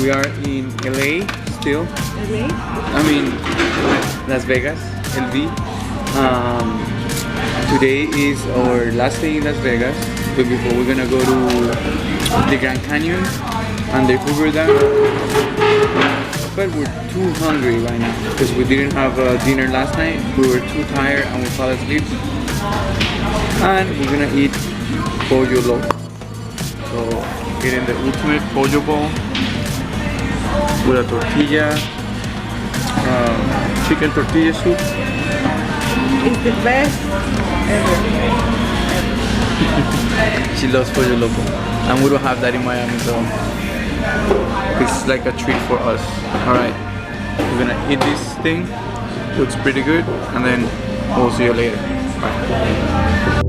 We are in LA still. LA? I mean, Las Vegas, LV. Today is our last day in Las Vegas, but before we're gonna go to the Grand Canyon and the Hoover Dam. But we're too hungry right now because we didn't have dinner last night. We were too tired and we fell asleep. And we're gonna eat pollo loco. So getting the ultimate pollo bowl with a tortilla, chicken tortilla soup. It's the best ever. She loves pollo loco, and we don't have that in Miami, so it's like a treat for us. All right, we're gonna eat this thing. Looks pretty good, and then we'll see you later. Bye.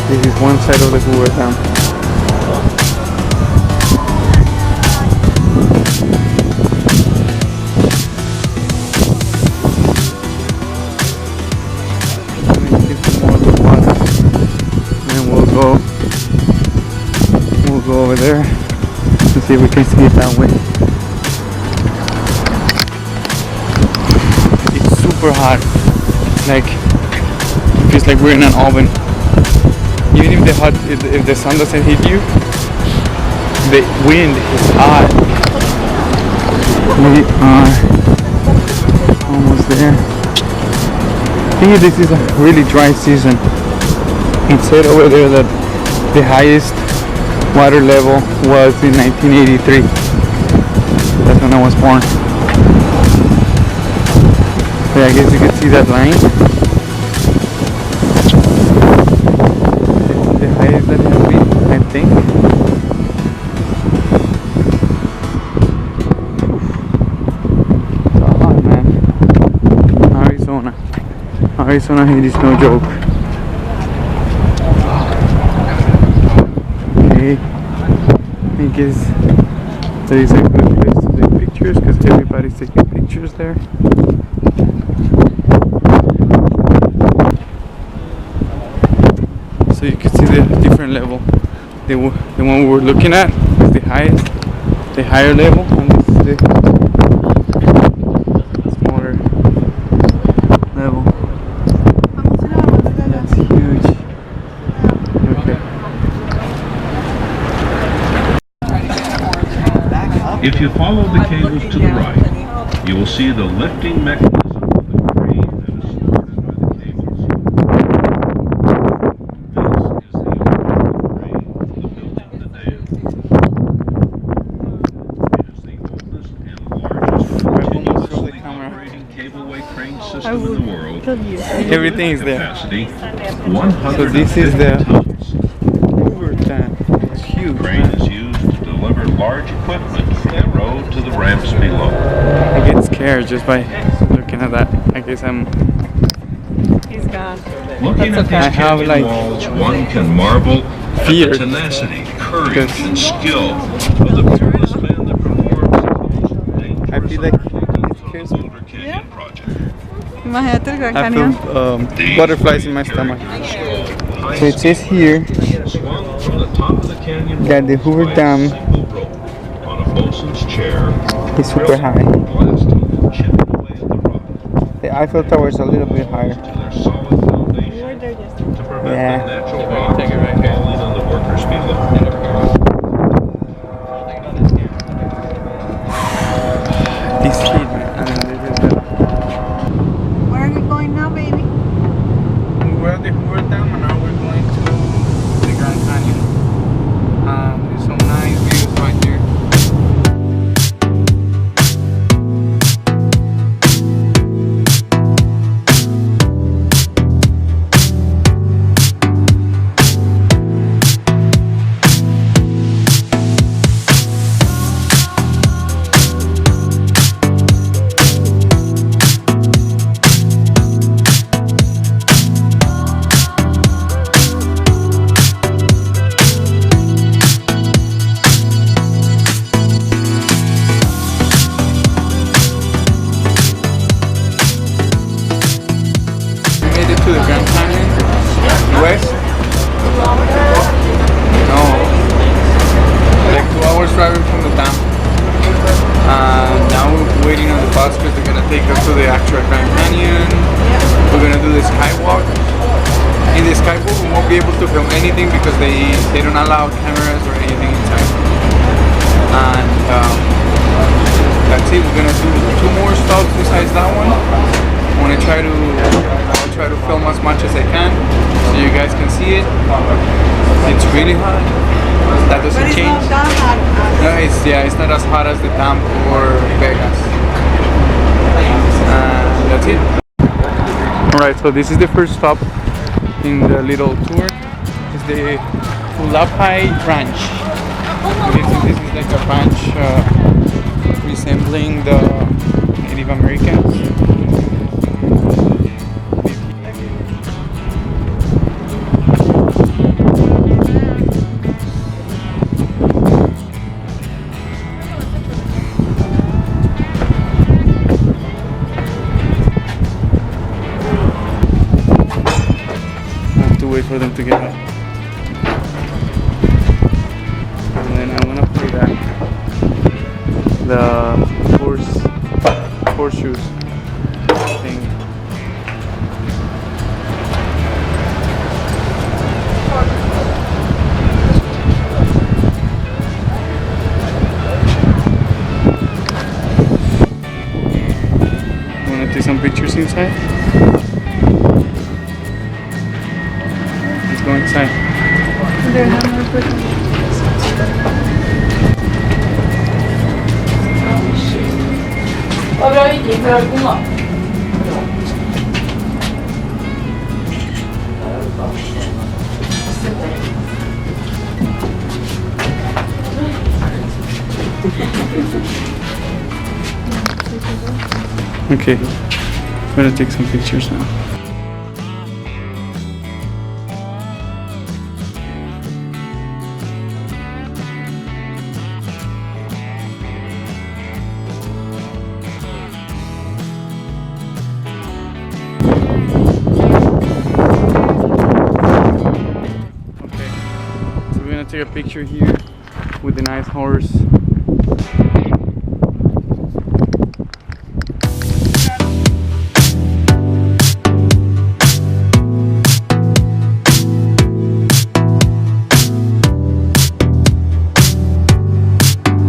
This is one side of the Hoover Dam. More of the water. And we'll go over there to see if we can see it that way. It's super hot. Like, it feels like we're in an oven. Even if the sun doesn't hit you, the wind is hot. We are almost there. I think this is a really dry season. It said over there that the highest water level was in 1983. That's when I was born. But I guess you can see that line. That has been, I think. It's hot, man. Arizona heat is no joke. Okay, I guess there is a good place to take pictures because everybody's taking pictures there. So you can see the different level. The one we were looking at is the highest, the higher level, and this is the smaller level. That's huge. Okay. If you follow the cables to the right, you will see the lifting mechanism of the crane that is supported by the cables. Everything is there. Capacity, So this is the Hoover Dam. It's huge. The crane is used to deliver large equipment from the road to the ramps below. I get scared just by looking at that. I guess I'm. He's gone. Looking at I these have, canyon like, walls, one can marvel at fear. the tenacity, courage, Because and skill of the fearless man that performs the most I feel like it scares me. Boulder Canyon project. Imagínate el Gran I Cañón. feel butterflies in my stomach. So it says here Swung from the top of the canyon that the Hoover by a Dam single rope on a bosun's chair, is super high. blasting and chipping away at the rock The Eiffel Tower is a little bit higher. to their solid foundation We were there yesterday. to prevent Yeah. the natural rock from falling on the workers below. This heat, man. I mean, this is the. Where are you going now, baby? We're at the Hoover Dam and now we're going to the Grand Canyon. There's some nice views right there. No. Like 2 hours driving from the dam. Now we're waiting on the bus because they're gonna take us to the actual Grand Canyon. We're gonna do the skywalk. In the skywalk we won't be able to film anything because they don't allow cameras or anything inside. And that's it. We're gonna do 2 more stops besides that one. I'll try to film as much as I can so you guys can see it. It's really hot. That doesn't But it's change. not that hot. No, it's not as hot as the Dam or Vegas. That's it. Alright, so this is the first stop in the little tour. It's the Pulapai Ranch. This is like a ranch resembling the Native Americans. Wait for them to get up. And then I'm gonna play that. The horseshoes thing. Wanna take some pictures inside? Go inside. They're not more pretty. Okay, I'm gonna take some pictures now. Take a picture here with the nice horse.